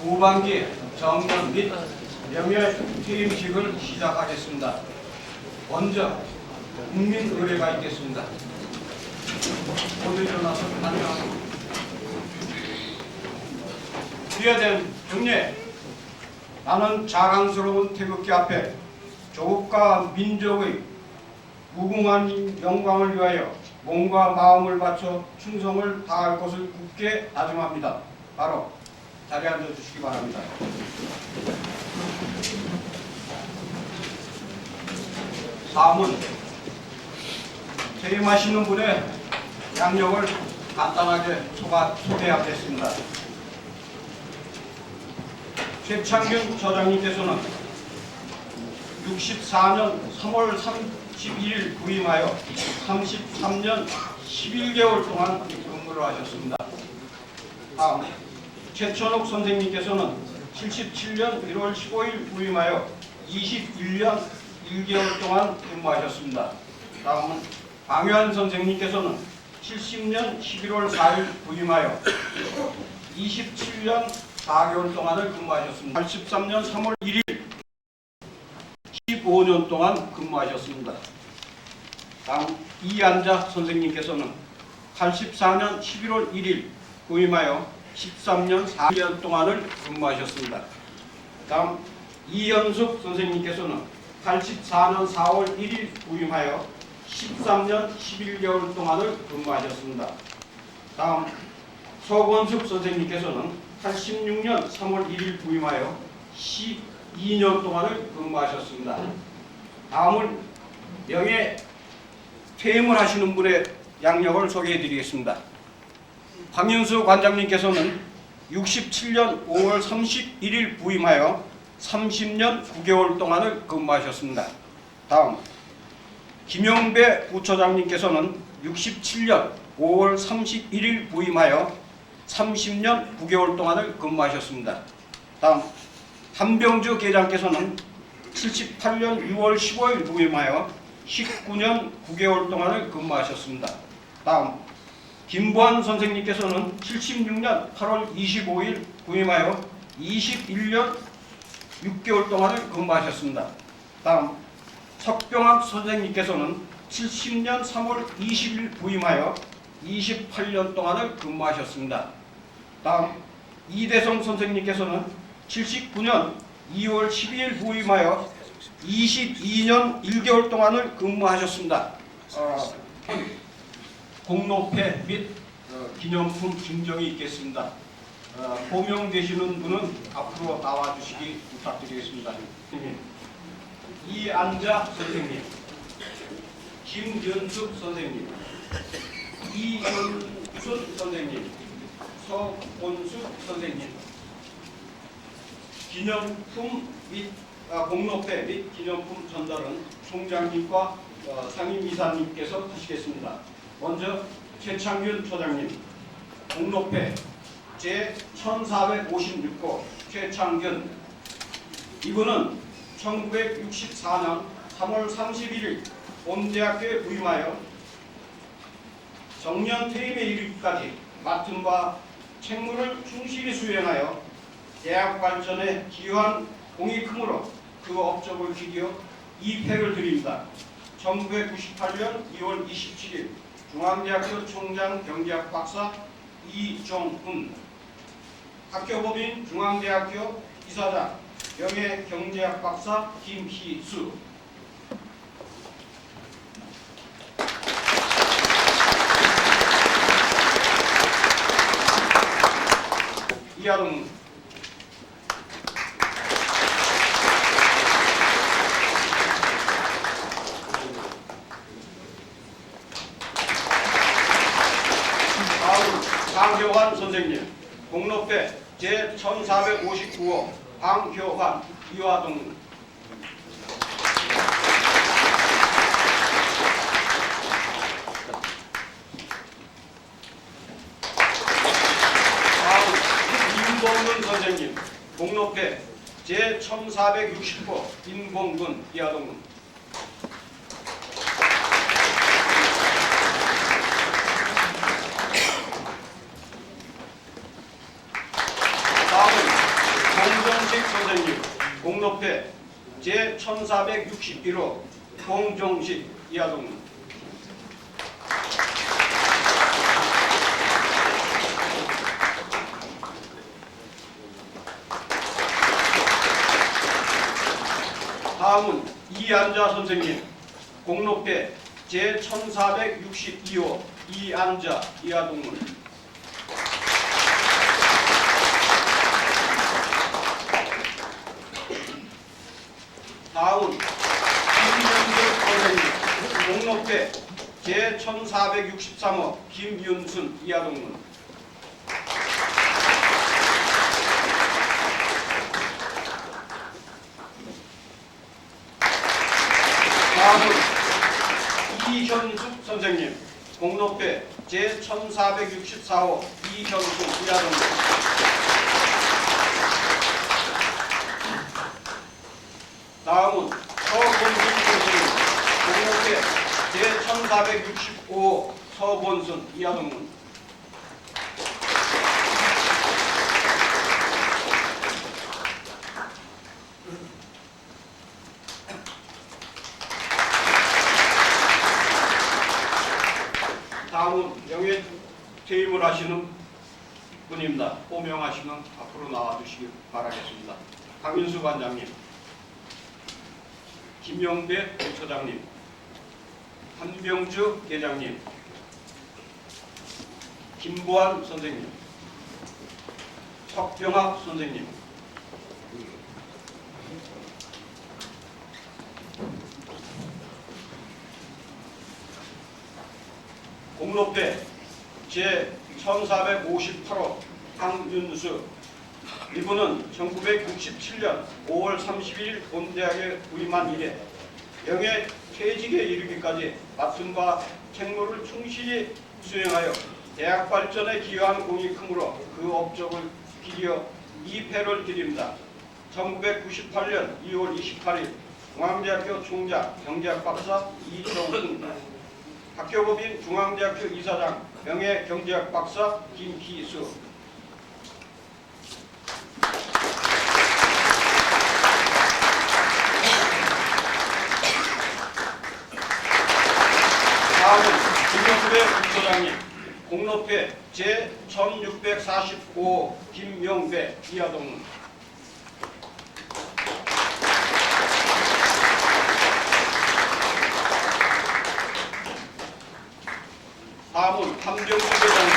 후반기 정년 및 명예 퇴임식을 시작하겠습니다. 먼저 국민 의례가 있겠습니다. 모두 일어나서 환영합니다. 귀하된 경례, 나는 자랑스러운 태극기 앞에 조국과 민족의 무궁한 영광을 위하여 몸과 마음을 바쳐 충성을 다할 것을 굳게 다짐합니다. 바로 자리에 앉아주시기 바랍니다. 다음은 퇴임하시는 분의 양력을 간단하게 소개하겠습니다. 최창균 처장님께서는 64년 3월 31일 부임하여 33년 11개월 동안 근무를 하셨습니다. 다음 최천옥 선생님께서는 77년 1월 15일 부임하여 21년 1개월 동안 근무하셨습니다. 다음은 방효한 선생님께서는 70년 11월 4일 부임하여 27년 4개월 동안을 근무하셨습니다. 83년 3월 1일 15년 동안 근무하셨습니다. 다음 이안자 선생님께서는 84년 11월 1일 부임하여 13년 4년 동안을 근무하셨습니다. 다음 이현숙 선생님께서는 84년 4월 1일 부임하여 13년 11개월 동안을 근무하셨습니다. 다음 서건숙 선생님께서는 86년 3월 1일 부임하여 12년 동안을 근무하셨습니다. 다음은 명예 퇴임을 하시는 분의 양력을 소개해 드리겠습니다. 황윤수 관장님께서는 67년 5월 31일 부임하여 30년 9개월 동안을 근무하셨습니다. 다음 김영배 부처장님께서는 67년 5월 31일 부임하여 30년 9개월 동안을 근무하셨습니다. 다음 한병주 계장께서는 78년 6월 15일 부임하여 19년 9개월 동안을 근무하셨습니다. 다음 김보한 선생님께서는 76년 8월 25일 부임하여 21년 6개월 동안을 근무하셨습니다. 다음 석병학 선생님께서는 70년 3월 20일 부임하여 28년 동안을 근무하셨습니다. 다음 이대성 선생님께서는 79년 2월 12일 부임하여 22년 1개월 동안을 근무하셨습니다. 공로패 및 기념품 증정이 있겠습니다. 호명되시는 분은 앞으로 나와주시기 부탁드리겠습니다. 이안자 선생님, 김연숙 선생님, 이윤순 선생님, 서본숙 선생님, 기념품 및 공로패 및 기념품 전달은 총장님과 상임이사님께서 하시겠습니다. 먼저 최창균 처장님, 공로패 제1456호 최창균. 이분은 1964년 3월 31일 본대학교에 부임하여 정년 퇴임에 이르기까지 맡은 바 책무를 충실히 수행하여 대학 발전에 기여한 공이 크므로 그 업적을 기리어 이 패를 드립니다. 1998년 2월 27일 중앙대학교 총장 경제학 박사 이종훈, 학교법인 중앙대학교 이사장 명예경제학 박사 김희수. 이하동 방효환 선생님, 공로패 제1459호 방효환 이화동. 다음 임봉근 선생님, 공로패 제1460호 임봉근 이화동. 제1461호 동종식 이하동문. 다음은 이안자 선생님, 공로패 제1462호 이안자 이하동문. 다음은 김윤수 선생님, 공로패 제1463호 김윤순 이하동문. 다음은 이현숙 선생님, 공로패 제1464호 이현숙 이하동문. 다음은 서본순 선생님, 공로패 제1465호 서본순 이하동문. 다음은 명예 퇴임을 하시는 분입니다. 호명하시면 앞으로 나와주시기 바라겠습니다. 강윤수 관장님, 김영배 부처장님, 한병주 계장님, 김보환 선생님, 석병학 선생님, 공로패 제1458호 황윤수. 이분은 1967년 5월 31일 본대학에 부임한 이래 영예 퇴직에 이르기까지 맡은 바 책무를 충실히 수행하여 대학 발전에 기여한 공이 크므로 그 업적을 기리어 이 패를 드립니다. 1998년 2월 28일 중앙대학교 총장 경제학 박사 이정훈, 학교법인 중앙대학교 이사장 명예경제학 박사 김기수. 다음은 김영배 부소장님, 공로패 제1645호 김명배 이하동문. 다음은 한병주 회장님,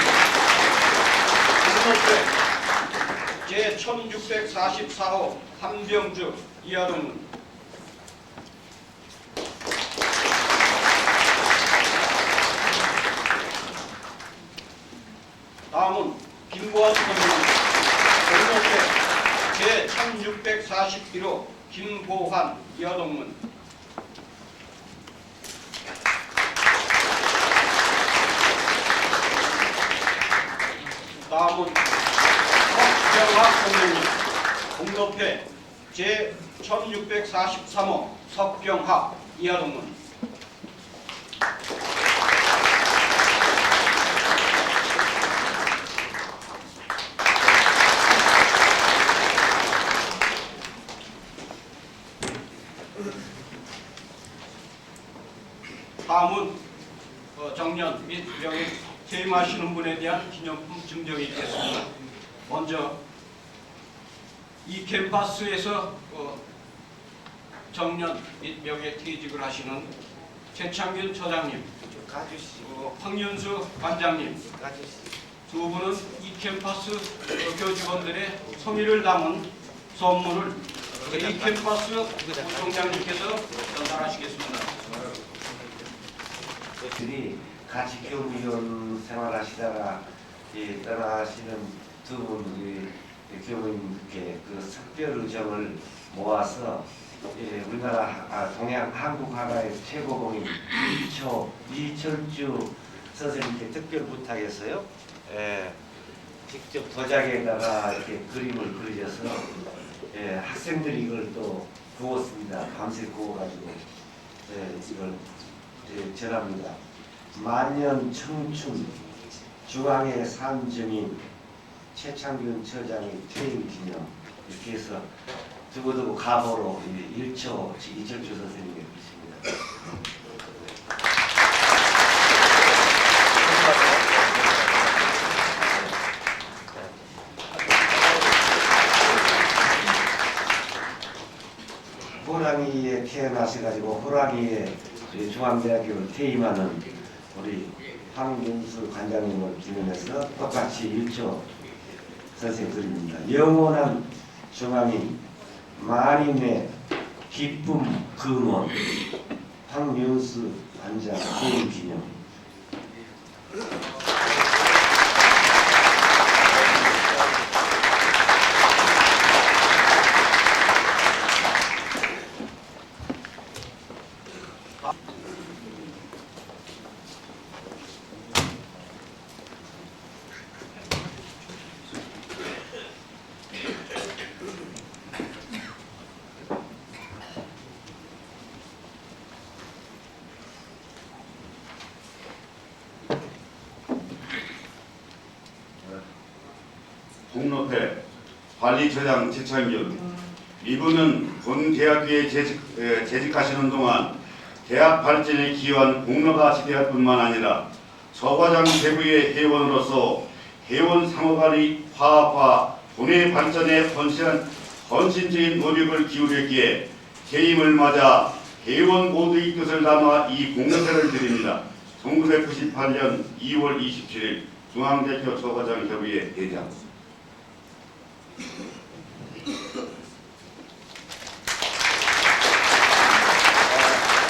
공로패 제1644호 한병주 이하동문. 다음은 김보환 선생님, 공로패 제1641호 김보환 이하동문. 다음은 석병학 선생님, 공로패 제1643호 석병학 이하동문. 다음은 정년 및 명예 퇴임하시는 분에 대한 기념품 증정이 있겠습니다. 먼저 이 캠퍼스에서 정년 및 명예 퇴직을 하시는 최창균 처장님, 황윤수 관장님 두 분은 이 캠퍼스 교직원들의 성의를 담은 선물을 이 캠퍼스 총장님께서 전달하시겠습니다. 들이 같이 교무위원 생활하시다가 떠나시는 두 분 교무님께 그 특별 의정을 모아서 우리나라 동양 한국 화가의 최고봉인 이철주 선생님께 특별 부탁해서요. 직접 도자기에다가 이렇게 그림을 그리셔서 학생들이 이걸 또 구웠습니다. 밤새 구워가지고 이걸 전합니다. 만년 청춘 중앙의 산증인 최창균 처장의 퇴임 기념 이렇게 해서 두 두고두고 가보로 1초 이철주 선생님께 드립니다. 호랑이에 태어나셔가지고 호랑이에 중앙대학교를 퇴임하는 우리 황윤수 관장님을 기념해서 똑같이 1초 선생 드립니다. 영원한 중앙인 만인의 기쁨 금원 황윤수 관장 퇴임 기념. 공로패 관리처장 최창균. 이분은 본 대학교에 재직하시는 동안 대학 발전에 기여한 공로가 지대할 뿐만 아니라 저과장 대부의 회원으로서 회원 상호간의 화합과 본회 발전에 헌신적인 노력을 기울였기에 퇴임을 맞아 회원 모두의 뜻을 담아 이 공로패를 드립니다. 1998년 2월 27일 중앙대학교 저과장 협의회 회장.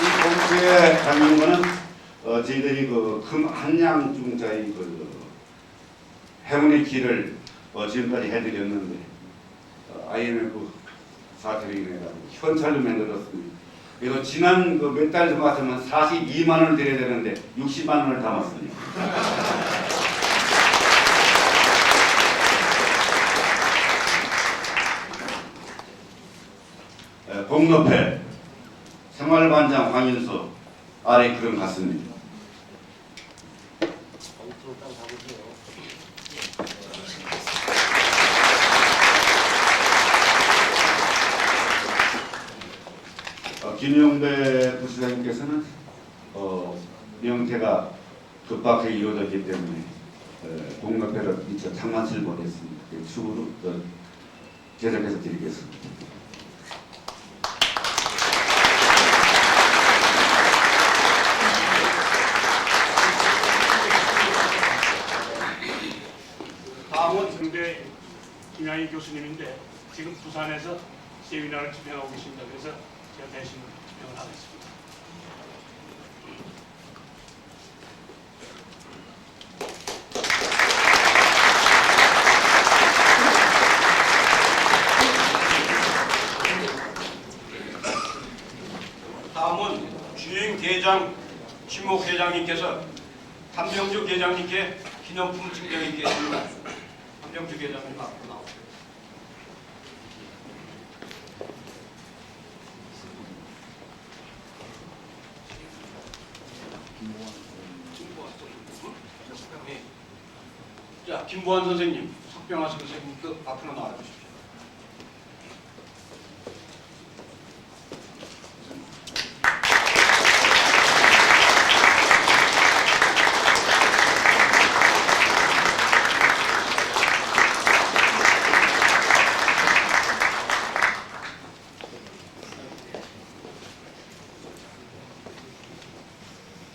이 공수에 담는 거는 저희들이 그 한양 중자의 행운의 길을 지금까지 해드렸는데 IMF 사태로 인해 현찰로 만들었습니다. 그래서 지난 몇 달 전 같으면 42만 원을 드려야 되는데 60만 원을 담았습니다. 공로패 생활관장 황인수 아래 그런 같습니다. 김용배 부시장님께서는 명태가 급박하게 이루어졌기 때문에 공로패를 미처 장만치를 못했습니다. 추후로 제작해서 드리겠습니다. 다음은 승대 김양희 교수님인데 지금 부산에서 세미나를 집행하고 계십니다. 그래서 제가 대신 집행을 하겠습니다. 다음은 주행 대장 지목 회장님께서 한병주 계장님께 기념품 증정이 있겠습니다. 한병주 계장님 앞으로 나오세요. 자, 김보환 선생님, 석병하 선생님도 앞으로 나와주십시오.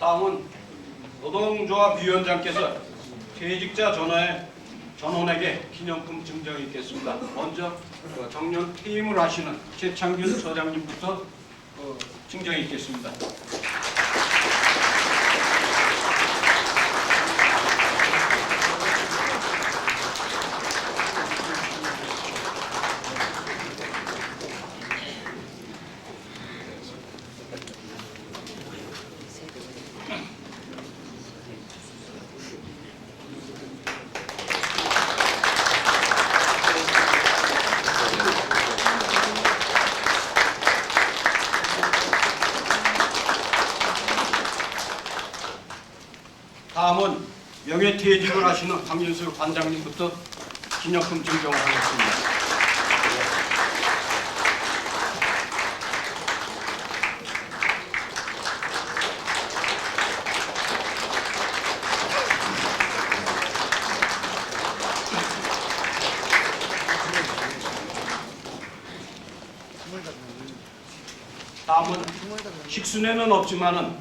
다음은 노동조합위원장께서 퇴직자 전원에게 기념품 증정이 있겠습니다. 먼저 정년 퇴임을 하시는 최창균 서장님부터 증정이 있겠습니다. 다음은 명예퇴직을 하시는 황윤수 관장님부터 기념품 증정을 하겠습니다. 식순에는 없지만은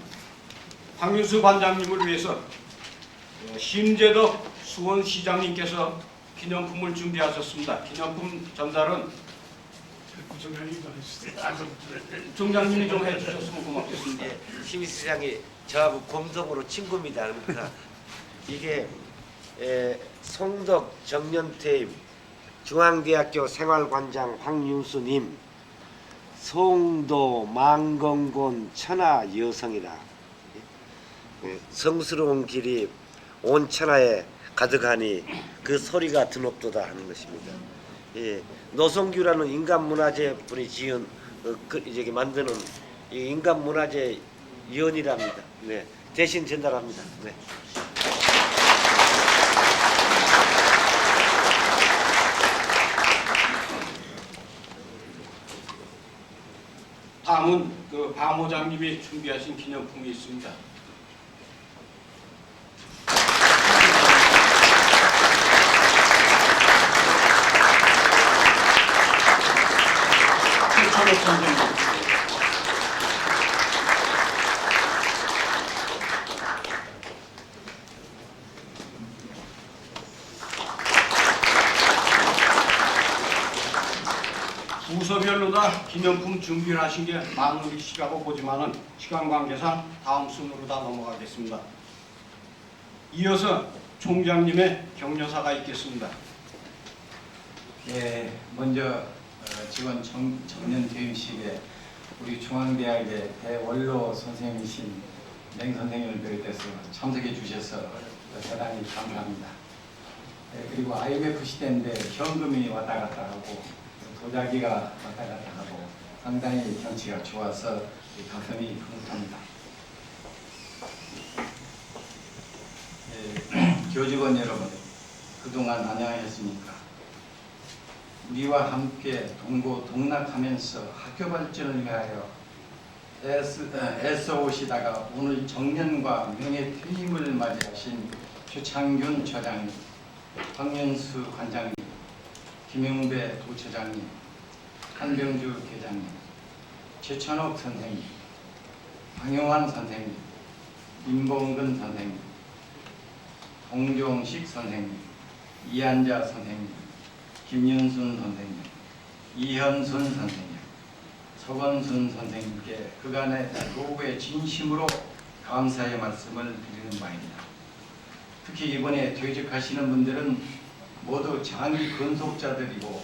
황윤수 관장님을 위해서 심재덕 수원시장님께서 기념품을 준비하셨습니다. 기념품 전달은 총장님이 좀 해주셨으면 고맙겠습니다. 심 시장이 저하고 공동으로 친구입니다. 그러니까 이게 송덕 정년퇴임 중앙대학교 생활관장 황윤수님 송도 망건곤 천하 여성이라 성스러운 길이 온 천하에 가득하니 그 소리가 드높도다 하는 것입니다. 예, 노성규라는 인간문화재 분이 지은 이제 만드는 이 인간문화재 위원이랍니다. 네, 대신 전달합니다. 네. 다음은 그 방호장님이 준비하신 기념품이 있습니다. 최철호 선생님. 부서별로 다 기념품 준비를 하신 게 많으시라고 보지만은 시간 관계상 다음 순으로 다 넘어가겠습니다. 이어서 총장님의 격려사가 있겠습니다. 예, 먼저 직원 정년 퇴임식에 우리 중앙대학의 대원로 선생님이신 맹 선생님을 비롯해서 참석해 주셔서 대단히 감사합니다. 예, 그리고 IMF 시대인데 현금이 왔다 갔다 하고 도자기가 왔다 갔다 하고 상당히 경치가 좋아서 가슴이 흐뭇합니다. 예, 교직원 여러분, 그동안 안녕하셨습니까? 우리와 함께 동고동락하면서 학교 발전을 위하여 애써 오시다가 오늘 정년과 명예 퇴임을 맞이하신 최창균 처장님, 황연수 관장님, 김용배 도처장님, 한병주 계장님, 최천옥 선생님, 방용환 선생님, 임봉근 선생님, 홍종식 선생님, 이한자 선생님, 김윤순 선생님, 이현순 선생님, 서건순 선생님께 그간의 노고에 진심으로 감사의 말씀을 드리는 바입니다. 특히 이번에 퇴직하시는 분들은 모두 장기 근속자들이고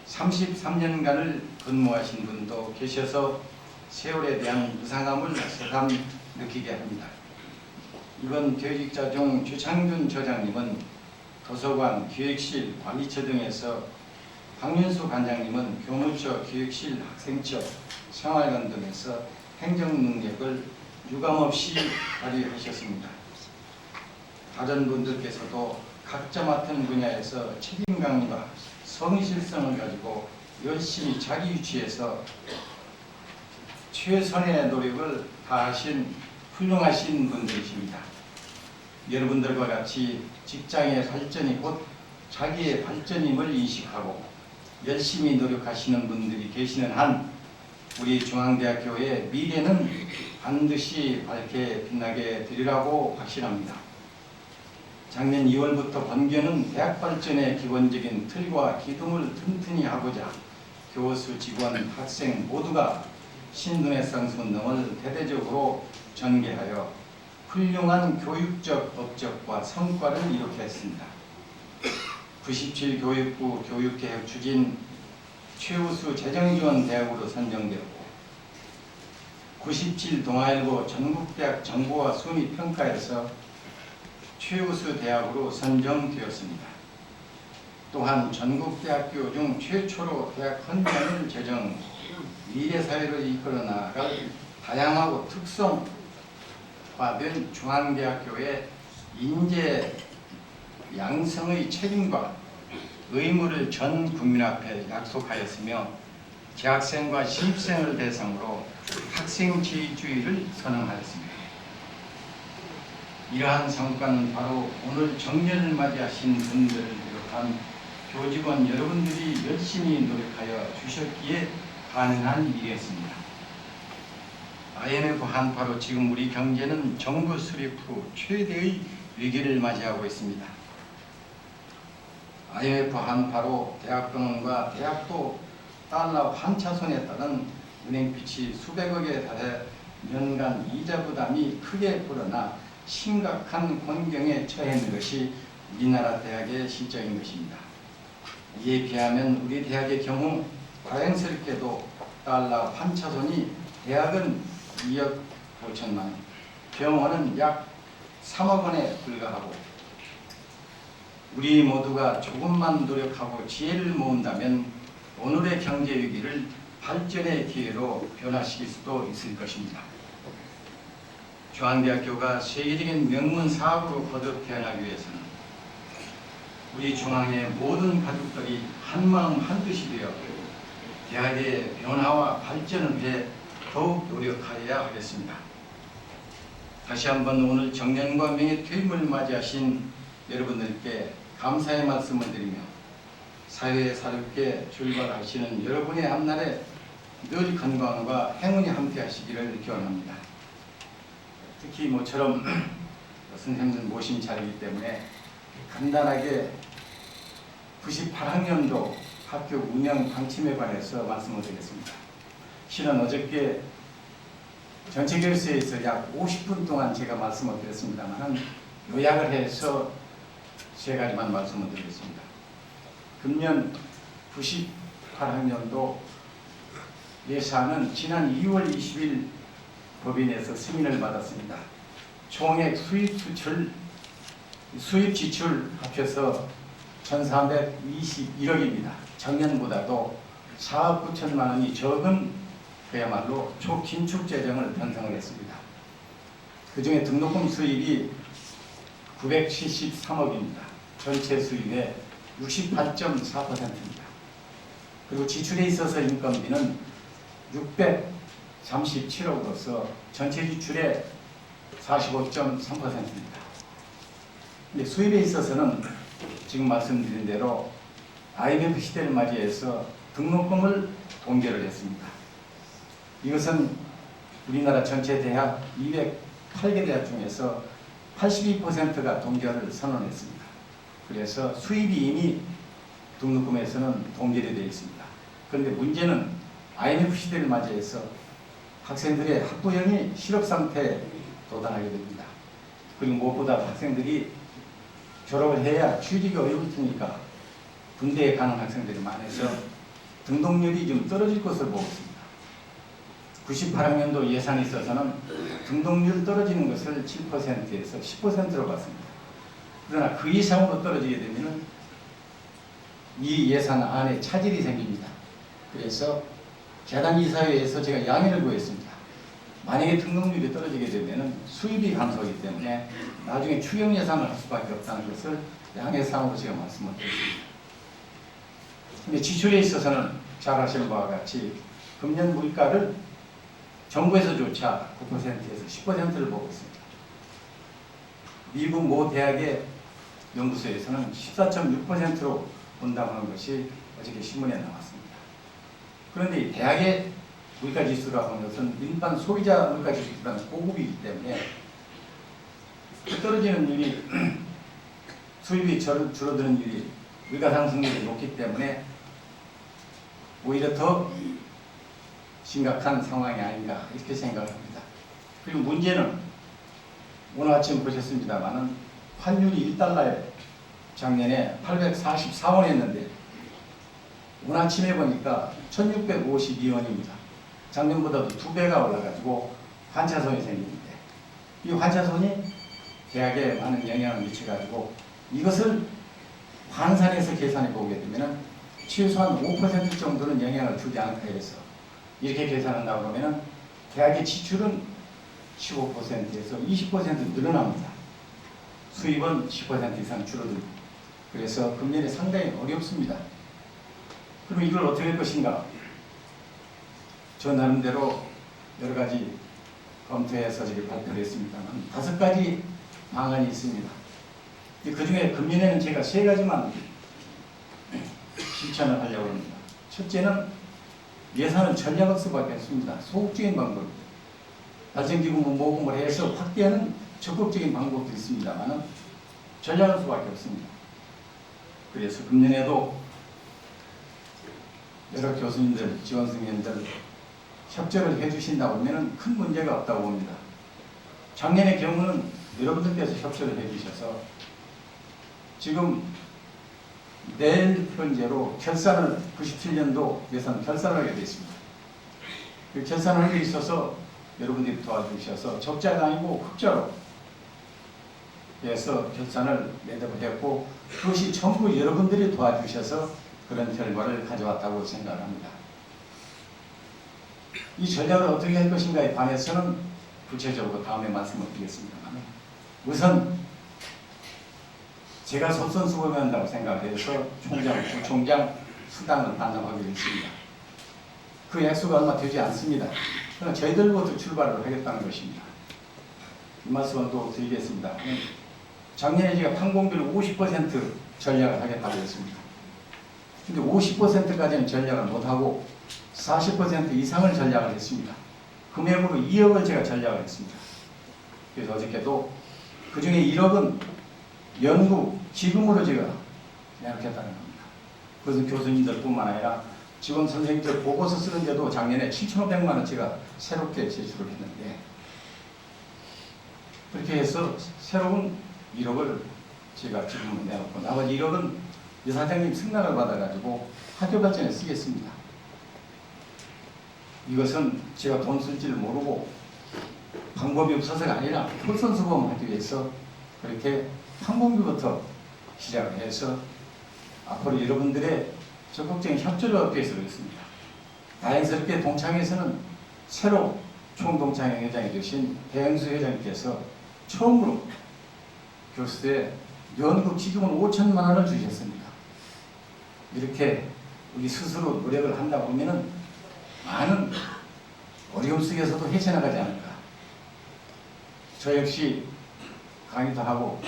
33년간을 근무하신 분도 계셔서 세월에 대한 무상함을 새삼 느끼게 합니다. 이번 퇴직자 중 최창균 처장님은 도서관, 기획실, 관리처 등에서 황윤수 관장님은 교무처, 기획실, 학생처, 생활관 등에서 행정 능력을 유감없이 발휘하셨습니다. 다른 분들께서도 각자 맡은 분야에서 책임감과 성실성을 가지고 열심히 자기 위치에서 최선의 노력을 다하신 훌륭하신 분들이십니다. 여러분들과 같이 직장의 발전이 곧 자기의 발전임을 인식하고 열심히 노력하시는 분들이 계시는 한 우리 중앙대학교의 미래는 반드시 밝게 빛나게 되리라고 확신합니다. 작년 2월부터 본교는 대학 발전의 기본적인 틀과 기둥을 튼튼히 하고자 교수, 직원, 학생 모두가 신분의 쌍순동을 대대적으로 전개하여 훌륭한 교육적 업적과 성과를 이룩게 했습니다. 97 교육부 교육개혁 추진 최우수 재정지원 대학으로 선정되었고 97 동아일보 전국대학 정보와 순위 평가에서 최우수 대학으로 선정되었습니다. 또한 전국대학교 중 최초로 대학 헌장을 제정, 미래사회를 이끌어 나갈 다양하고 특성화된 중앙대학교의 인재 양성의 책임과 의무를 전 국민 앞에 약속하였으며 재학생과 신입생을 대상으로 학생지휘주의를 선언하였습니다. 이러한 성과는 바로 오늘 정년을 맞이하신 분들을 비롯한 교직원 여러분들이 열심히 노력하여 주셨기에 가능한 일이었습니다. IMF 한파로 지금 우리 경제는 정부 수립 후 최대의 위기를 맞이하고 있습니다. IMF 한파로 대학병원과 대학도 달러 환차손에 따른 은행빚이 수백억에 달해 연간 이자 부담이 크게 불어나 심각한 곤경에 처해 있는 것이 우리나라 대학의 실정인 것입니다. 이에 비하면 우리 대학의 경우 다행스럽게도 달러 환차손이 대학은 2억 5천만 원, 병원은 약 3억 원에 불과하고 우리 모두가 조금만 노력하고 지혜를 모은다면 오늘의 경제 위기를 발전의 기회로 변화시킬 수도 있을 것입니다. 중앙대학교가 세계적인 명문 사업으로 거듭 태어나기 위해서는 우리 중앙의 모든 가족들이 한마음 한뜻이 되어 대학의 변화와 발전을 위해 더욱 노력하여야 하겠습니다. 다시 한번 오늘 정년과 명예 퇴임을 맞이하신 여러분들께 감사의 말씀을 드리며 사회에 새롭게 출발하시는 여러분의 앞날에 늘 건강과 행운이 함께 하시기를 기원합니다. 특히 모처럼 선생님들 모신 자리이기 때문에 간단하게 98학년도 학교 운영 방침에 관해서 말씀을 드리겠습니다. 실은 어저께 전체 결세에서 약 50분 동안 제가 말씀을 드렸습니다만 요약을 해서 세 가지만 말씀을 드리겠습니다. 금년 98학년도 예산은 지난 2월 20일 법인에서 승인을 받았습니다. 총액 수입 지출 합쳐서 1,321억입니다. 작년보다도 4억 9천만 원이 적은 그야말로 초긴축 재정을 편성을 했습니다. 그 중에 등록금 수입이 973억입니다. 전체 수입의 68.4%입니다. 그리고 지출에 있어서 인건비는 637억으로서 전체 지출의 45.3%입니다. 근데 수입에 있어서는 지금 말씀드린 대로 IMF 시대를 맞이해서 등록금을 동결을 했습니다. 이것은 우리나라 전체 대학 208개 대학 중에서 82%가 동결을 선언했습니다. 그래서 수입이 이미 등록금에서는 동결이 되어 있습니다. 그런데 문제는 IMF 시대를 맞이해서 학생들의 학부형이 실업 상태에 도달하게 됩니다. 그리고 무엇보다 학생들이 졸업을 해야 취직이 어려울 테니까 군대에 가는 학생들이 많아서 등록률이 좀 떨어질 것으로 보고 있습니다. 98학년도 예산에 있어서는 등록률 떨어지는 것을 7%에서 10%로 봤습니다. 그러나 그 이상으로 떨어지게 되면 이 예산 안에 차질이 생깁니다. 그래서 재단이사회에서 제가 양해를 구했습니다. 만약에 등록률이 떨어지게 되면 수입이 감소하기 때문에 나중에 추경 예산을 할 수밖에 없다는 것을 양해사항으로 제가 말씀을 드렸습니다. 근데 지출에 있어서는 잘 아시는 바와 같이 금년 물가를 정부에서조차 9%에서 10%를 보고 있습니다. 미국 모 대학의 연구소에서는 14.6%로 본다고 하는 것이 어저께 신문에 나왔습니다. 그런데 이 대학의 물가지수라고 하는 것은 일반 소비자 물가지수보다는 고급이기 때문에 떨어지는 율이 수입이 줄어드는 율이 물가 상승률이 높기 때문에 오히려 더 심각한 상황이 아닌가 이렇게 생각을 합니다. 그리고 문제는 오늘 아침 보셨습니다만은 환율이 1달러에 작년에 844원이었는데 오늘 아침에 보니까 1652원입니다. 작년보다도 2배가 올라가지고 환차손이 생기는데 이 환차손이 대학에 많은 영향을 미쳐가지고 이것을 환산해서 계산해 보게 되면 최소한 5% 정도는 영향을 주지 않을까 해서 이렇게 계산한다고 그러면 대학의 지출은 15%에서 20% 늘어납니다. 수입은 10% 이상 줄어듭니다. 그래서 금년에 상당히 어렵습니다. 그럼 이걸 어떻게 할 것인가? 저 나름대로 여러 가지 검토해서 지금 발표를 했습니다만 5가지 방안이 있습니다. 그 중에 금년에는 제가 3가지만 실천을 하려고 합니다. 첫째는 예산을 전략을 수밖에 없습니다. 소극적인 방법입니다. 발전기구 모금을 해서 확대하는 적극적인 방법도 있습니다만 전략할 수밖에 없습니다. 그래서 금년에도 여러 교수님들, 지원 선생님들 협조를 해주신다고 하면 큰 문제가 없다고 봅니다. 작년의 경우는 여러분들께서 협조를 해주셔서 지금 내일 현재로 결산을 97년도 예산 결산을 하게 되어 있습니다. 그 결산을 하게 있어서 여러분들이 도와주셔서 적자가 아니고 흑자로 해서 결산을 매듭을 했고 그것이 전부 여러분들이 도와주셔서 그런 결과를 가져왔다고 생각을 합니다. 이 전략을 어떻게 할 것인가에 관해서는 구체적으로 다음에 말씀을 드리겠습니다만 우선 제가 솔선수범한다고 생각해서 총장, 부총장 수당을 반납하기로 했습니다. 그 액수가 얼마 되지 않습니다. 그러나 저희들부터 출발을 하겠다는 것입니다. 이 말씀을 또 드리겠습니다. 작년에 제가 판공비를 50% 전략을 하겠다고 했습니다. 근데 50%까지는 전략을 못하고 40% 이상을 전략을 했습니다. 금액으로 2억을 제가 전략을 했습니다. 그래서 어저께도 그 중에 1억은 연구 기금으로 제가 내놓겠다는 겁니다. 그것은 교수님들뿐만 아니라 지원 선생님들 보고서 쓰는데도 작년에 7,500만 원 제가 새롭게 제출을 했는데 그렇게 해서 새로운 1억을 제가 기금으로 내놓고 나머지 1억은 여사장님 승낙을 받아가지고 학교 발전에 쓰겠습니다. 이것은 제가 돈 쓸 줄 모르고 방법이 없어서가 아니라 솔선수범을 하기 위해서 그렇게 항공기부터 시작을 해서 앞으로 여러분들의 적극적인 협조를 얻기 위해서 그렇습니다. 다행스럽게 동창회에서는 새로 총동창회 회장이 되신 배영수 회장님께서 처음으로 교수대 연구 기금을 5천만 원을 주셨습니다. 이렇게 우리 스스로 노력을 한다 보면은 많은 어려움 속에서도 헤쳐나가지 않을까. 저 역시 강의도 하고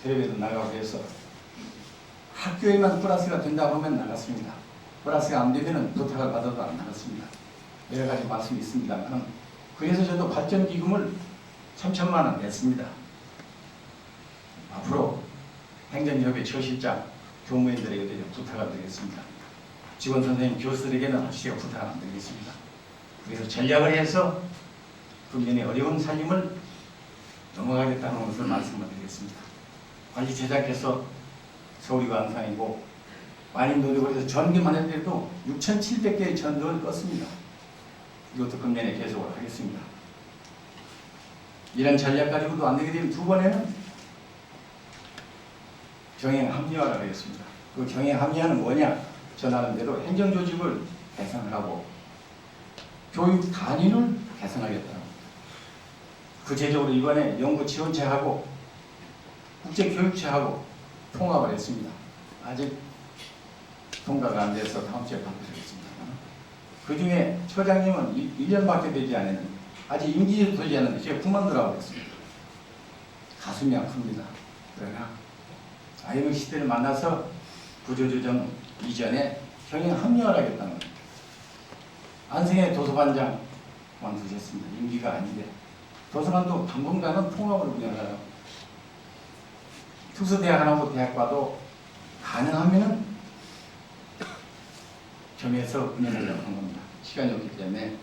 텔레비도 나가고 해서 학교에만 플러스가 된다고 하면 나갔습니다. 플러스가 안 되면 부탁을 받아도 안 나갔습니다. 여러 가지 말씀이 있습니다만 그래서 저도 발전기금을 3천만 원 냈습니다. 앞으로 행정협의 처실장 교무인들에게도 부탁을 드리겠습니다. 직원 선생님 교수들에게는 제가 부탁을 안 드리겠습니다. 그래서 전략을 해서 금년의 어려운 살림을 넘어가겠다는 것을 말씀을 드리겠습니다. 관리 제작해서 서울이 완성이고 많이 노력을 해서 전기만 해도 6,700개의 전등을 껐습니다. 이것도 금년에 계속을 하겠습니다. 이런 전략 가지고도 안 되게 되면 두 번에는 경영 합리화를 하겠습니다. 그 경영 합리화는 뭐냐? 저 나름대로 행정조직을 개선을 하고 교육 단위를 개선하겠다는 겁니다. 구체적으로 이번에 연구지원체하고 국제교육체하고 통합을 했습니다. 아직 통과가 안 돼서 다음 주에 발표하겠습니다. 그 중에 처장님은 1년밖에 되지 않았는데 아직 임기도 되지 않았는데 제가 그만두라고 했습니다. 가슴이 아픕니다. 그러나 IMF 시대를 만나서 구조조정 이전에 경영 합리화를 하겠다는 겁니다. 안승의 도서관장 그만두셨습니다. 임기가 아닌데 도서관도 당분간은 통합을 운영하라고 특수대학하고 대학과도 가능하면은 겸해서 운영하려고 한 겁니다. 시간이 없기 때문에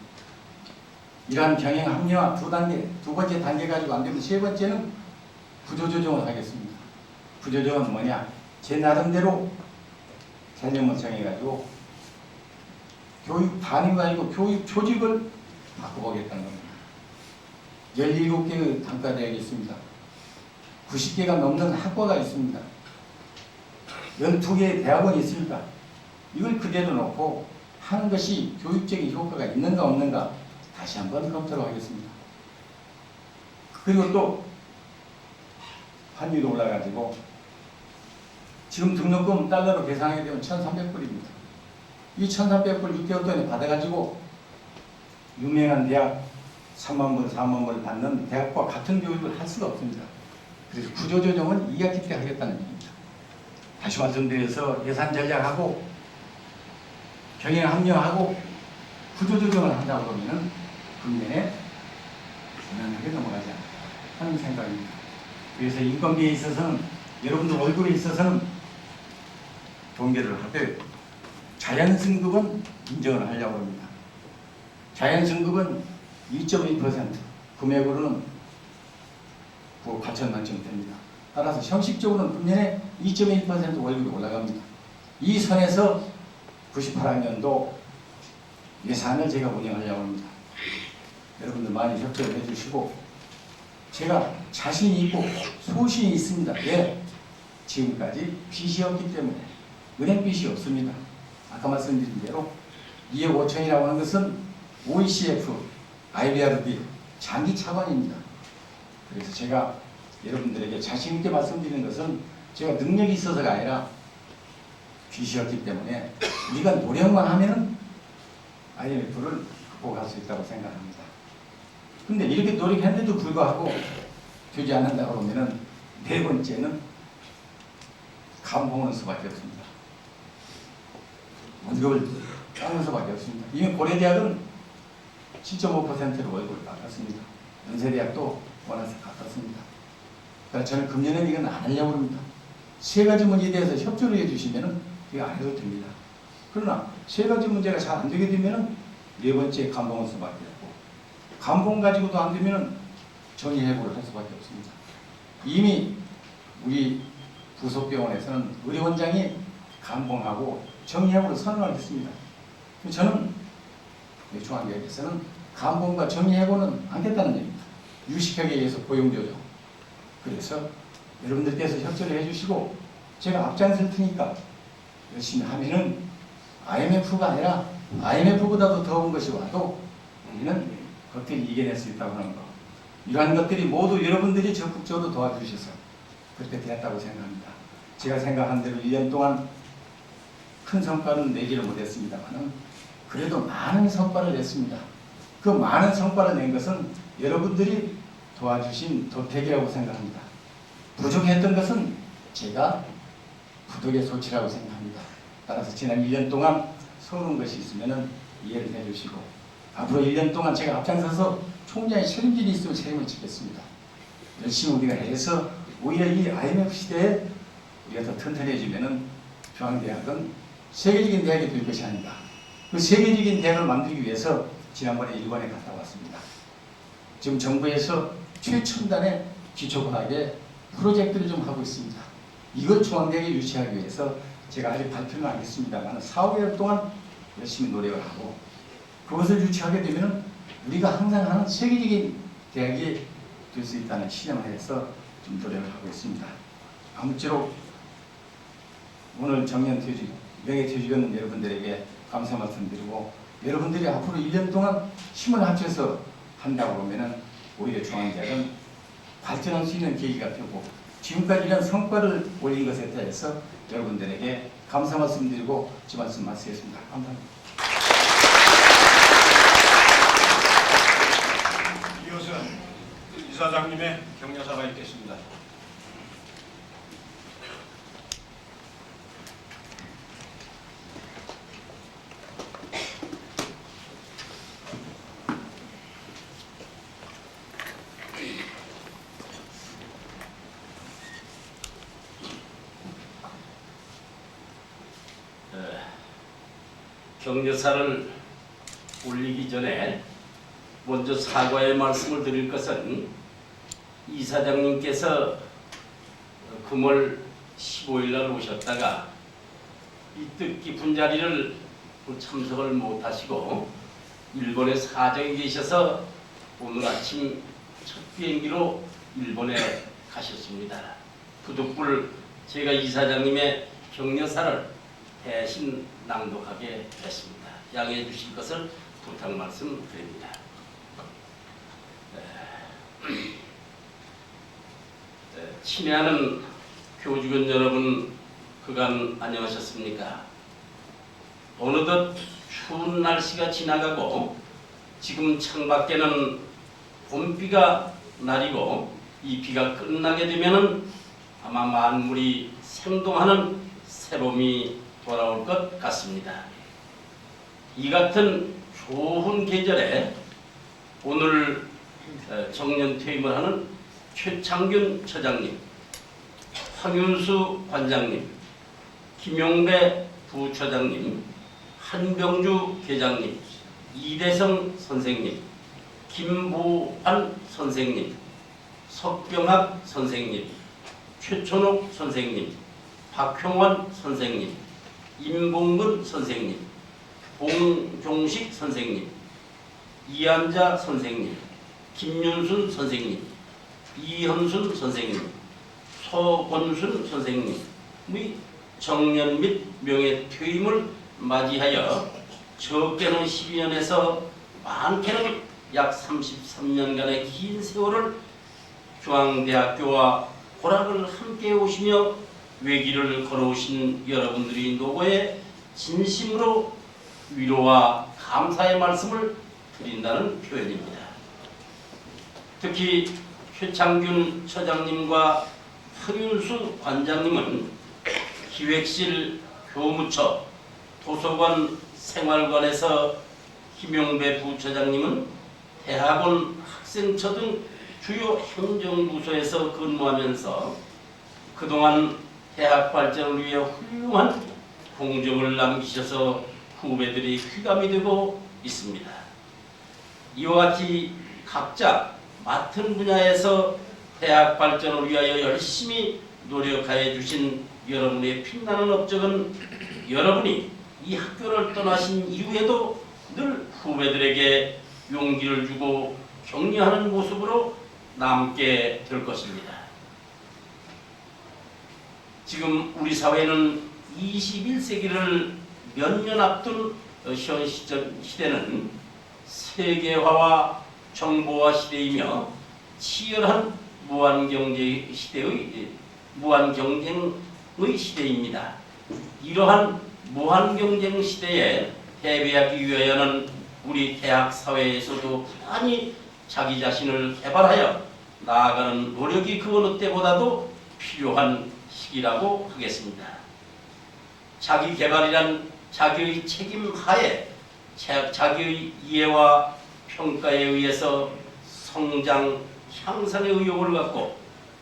이러한 경영 합리화 두 번째 단계 가지고 안 되면 세 번째는 구조조정을 하겠습니다. 구조조정은 뭐냐? 제 나름대로 개념을 정해가지고 교육 단위가 아니고 교육 조직을 바꿔보겠다는 겁니다. 17개의 단과대학이 있습니다. 90개가 넘는 학과가 있습니다. 12개의 대학원이 있습니다. 이걸 그대로 놓고 하는 것이 교육적인 효과가 있는가 없는가 다시 한번 검토를 하겠습니다. 그리고 또 환율이 올라가지고 지금 등록금 달러로 계산하게 되면 1,300불입니다. 이 1,300불 6개월 동안에 받아가지고 유명한 대학 3만 불, 4만 불 받는 대학과 같은 교육을 할 수가 없습니다. 그래서 구조조정은 2학기 때 하겠다는 얘기입니다. 다시 말씀드려서 예산 전략하고 경영 합리화하고 구조조정을 한다고 그러면 금년에 무난하게 넘어가자 하는 생각입니다. 그래서 인건비에 있어서는 여러분들 월급에 있어서는 동결을 하되 자연승급은 인정을 하려고 합니다. 자연승급은 2.1% 금액으로는 9억 8천만 점 됩니다. 따라서 형식적으로는 금년에 2.1% 월급이 올라갑니다. 이 선에서 98학년도 예산을 제가 운영하려고 합니다. 여러분들 많이 협조를 해주시고 제가 자신이 있고 소신이 있습니다. 왜? 지금까지 빚이 없기 때문에 은행 빚이 없습니다. 아까 말씀드린 대로 2억 5천이라고 하는 것은 OECF, IBRD 장기 차관입니다. 그래서 제가 여러분들에게 자신 있게 말씀드리는 것은 제가 능력이 있어서가 아니라 빚이 없기 때문에 우리가 노력만 하면 IMF를 극복할 수 있다고 생각합니다. 근데 이렇게 노력했는데도 불구하고 되지 않는다고 하면은 네 번째는 감봉하는 수밖에 없습니다. 월급을 따는 수밖에 없습니다. 이미 고려대학은 7.5%로 월급을 깎았습니다. 연세대학도 원해서 깎았습니다. 그러니까 저는 금년에는 이건 안 하려고 합니다. 세 가지 문제에 대해서 협조를 해주시면은 이거 안 해도 됩니다. 그러나 세 가지 문제가 잘 안 되게 되면은 네 번째 감봉할 수밖에 없고 감봉 가지고도 안 되면은 정리해고를 할 수밖에 없습니다. 이미 우리 부속병원에서는 의료원장이 감봉하고 정리해고를 선언을 했습니다. 저는 중앙대학에서는 감봉과 정리해고는 않겠다는 얘기입니다. 유식하게 의해서 고용조정. 그래서 여러분들께서 협조를 해주시고 제가 앞장설 테니까 열심히 하면은 IMF가 아니라 IMF보다도 더운 것이 와도 우리는 그것들이 이겨낼 수 있다고 하는 거. 이러한 것들이 모두 여러분들이 적극적으로 도와주셔서 그렇게 되었다고 생각합니다. 제가 생각한 대로 1년 동안 큰 성과는 내지를 못했습니다만 그래도 많은 성과를 냈습니다. 그 많은 성과를 낸 것은 여러분들이 도와주신 도택이라고 생각합니다. 부족했던 것은 제가 부득의 소치라고 생각합니다. 따라서 지난 1년 동안 서운한 것이 있으면 이해를 해주시고 앞으로 1년 동안 제가 앞장서서 총장의 책임질이 있으면 책임을 지겠습니다. 열심히 우리가 해서 오히려 이 IMF 시대에 우리가 더 튼튼해지면은 중앙대학은 세계적인 대학이 될 것이 아닌가. 그 세계적인 대학을 만들기 위해서 지난번에 일본에 갔다 왔습니다. 지금 정부에서 최첨단의 기초과학의 프로젝트를 좀 하고 있습니다. 이걸 중앙대학에 유치하기 위해서 제가 아직 발표는 안 했습니다만 4개월 동안 열심히 노력을 하고 그것을 유치하게 되면 우리가 항상 하는 세계적인 대학이 될 수 있다는 신념을 해서 좀 노력을 하고 있습니다. 아무쪼록 오늘 정년퇴직, 명예퇴직은 여러분들에게 감사 말씀드리고 여러분들이 앞으로 1년 동안 힘을 합쳐서 한다고 하면 오히려 중앙대학은 발전할 수 있는 계기가 되고 지금까지 이런 성과를 올린 것에 대해서 여러분들에게 감사 말씀드리고 제 말씀 마치겠습니다. 감사합니다. 이것은 이사장님의 격려사가 있겠습니다. 격려사를 올리기 전에 먼저 사과의 말씀을 드릴 것은 이사장님께서 금월 15일 날 오셨다가 이 뜻깊은 자리를 참석을 못하시고 일본에 사정이 계셔서 오늘 아침 첫 비행기로 일본에 가셨습니다. 부득불 제가 이사장님의 격려사를 대신 낭독하게 됐습니다. 양해해 주실 것을 부탁 말씀드립니다. 친애하는 교직원 여러분, 그간 안녕하셨습니까? 어느덧 추운 날씨가 지나가고 지금 창밖에는 봄비가 내리고 이 비가 끝나게 되면은 아마 만물이 생동하는 새봄이 돌아올 것 같습니다. 이 같은 좋은 계절에 오늘 정년 퇴임을 하는 최창균 처장님, 황윤수 관장님, 김용배 부처장님, 한병주 계장님, 이대성 선생님, 김보환 선생님, 석병학 선생님, 최천옥 선생님, 박형원 선생님, 임봉근 선생님, 봉종식 선생님, 이한자 선생님, 김윤순 선생님, 이현순 선생님, 서권순 선생님의 정년 및 명예 퇴임을 맞이하여 적게는 12년에서 많게는 약 33년간의 긴 세월을 중앙대학교와 고락을 함께 오시며 외길을 걸어오신 여러분들이 노고에 진심으로 위로와 감사의 말씀을 드린다는 표현입니다. 특히 최창균 처장님과 황윤수 관장님은 기획실, 교무처, 도서관, 생활관에서, 김용배 부처장님은 대학원, 학생처 등 주요 행정부서에서 근무하면서 그동안 대학 발전을 위해 훌륭한 공적을 남기셔서 후배들이 휘감이 되고 있습니다. 이와 같이 각자 맡은 분야에서 대학 발전을 위하여 열심히 노력하여 주신 여러분의 빛나는 업적은 여러분이 이 학교를 떠나신 이후에도 늘 후배들에게 용기를 주고 격려하는 모습으로 남게 될 것입니다. 지금 우리 사회는 21세기를 몇 년 앞둔 현 시대는 세계화와 정보화 시대이며 치열한 무한 경쟁의 시대입니다. 이러한 무한 경쟁 시대에 대비하기 위하여는 우리 대학 사회에서도 많이 자기 자신을 개발하여 나아가는 노력이 그 어느 때보다도 필요한 시기라고 하겠습니다. 자기 개발이란 자기의 책임 하에 자기의 이해와 평가에 의해서 성장, 향상의 의욕을 갖고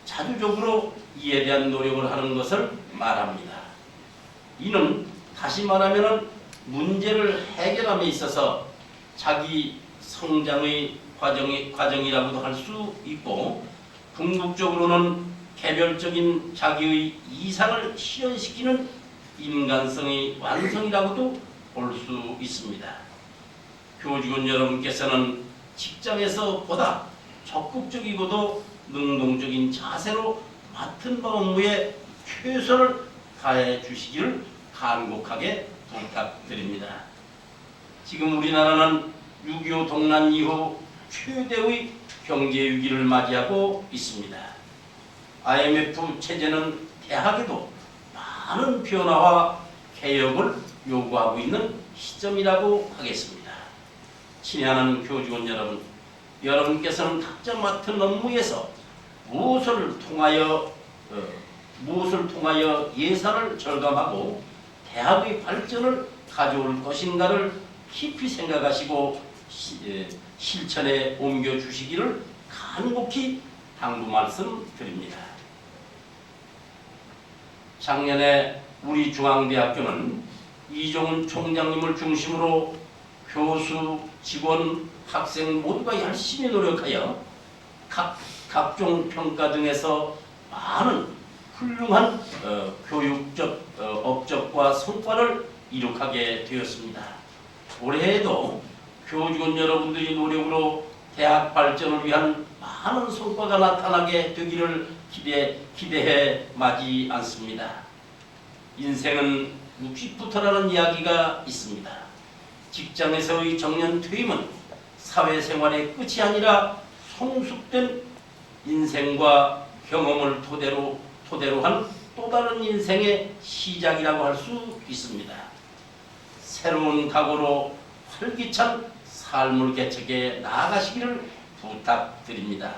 자주적으로 이에 대한 노력을 하는 것을 말합니다. 이는 다시 말하면 문제를 해결함에 있어서 자기 성장의 과정이라고도 할 수 있고, 궁극적으로는 개별적인 자기의 이상을 실현시키는 인간성의 완성이라고도 볼 수 있습니다. 교직원 여러분께서는 직장에서 보다 적극적이고도 능동적인 자세로 맡은 바 업무에 최선을 다해 주시기를 간곡하게 부탁드립니다. 지금 우리나라는 6.25 동란 이후 최대의 경제 위기를 맞이하고 있습니다. IMF 체제는 대학에도 많은 변화와 개혁을 요구하고 있는 시점이라고 하겠습니다. 친애하는 교직원 여러분, 여러분께서는 각자 맡은 업무에서 무엇을 통하여 예산을 절감하고 대학의 발전을 가져올 것인가를 깊이 생각하시고 실천에 옮겨주시기를 간곡히 당부 말씀드립니다. 작년에 우리 중앙대학교는 이종훈 총장님을 중심으로 교수, 직원, 학생 모두가 열심히 노력하여 각종 평가 등에서 많은 훌륭한 교육적 업적과 성과를 이룩하게 되었습니다. 올해에도 교직원 여러분들의 노력으로 대학 발전을 위한 많은 성과가 나타나게 되기를 기대해 마지 않습니다. 인생은 60부터라는 이야기가 있습니다. 직장에서의 정년 퇴임은 사회생활의 끝이 아니라 성숙된 인생과 경험을 토대로 한 또 다른 인생의 시작이라고 할 수 있습니다. 새로운 각오로 활기찬 삶을 개척해 나아가시기를 부탁드립니다.